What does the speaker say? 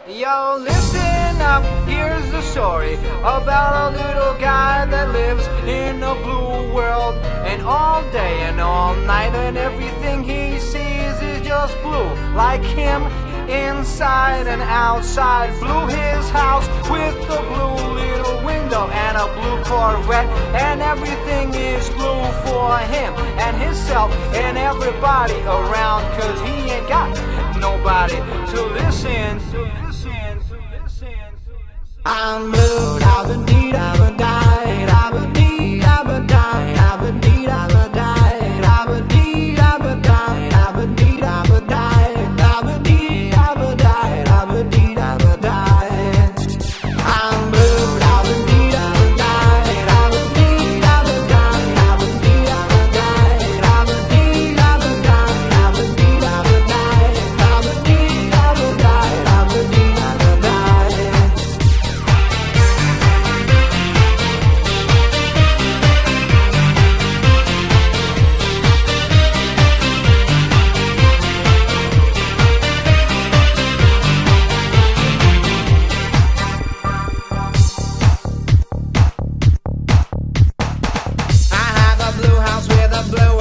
Yo, listen up, here's the story about a little guy that lives in a blue world. And all day and all night and everything he sees is just blue. Like him, inside and outside. Blue his house with a blue little window and a blue Corvette. And everything is blue for him and himself and everybody around. Cause he ain't got nobody to listen. I'm blue, da-ba-dee, da-ba-die, da-ba-dee, da-ba-die, da-ba-dee, da-ba-die, da-ba-dee, da-ba-die, da-ba-dee, da-ba-die, da-ba-dee, da-ba-die, da-ba-dee, da-ba-die. I'm blue, da-ba-dee, da-ba-die, da-ba-dee, da-ba-die, da-ba-dee, da-ba-die, da-ba-dee, da-ba-die, da-ba-dee, da-ba-die, da-ba-dee, da-ba-die, da-ba-dee, da-ba-die. Blue house with a blue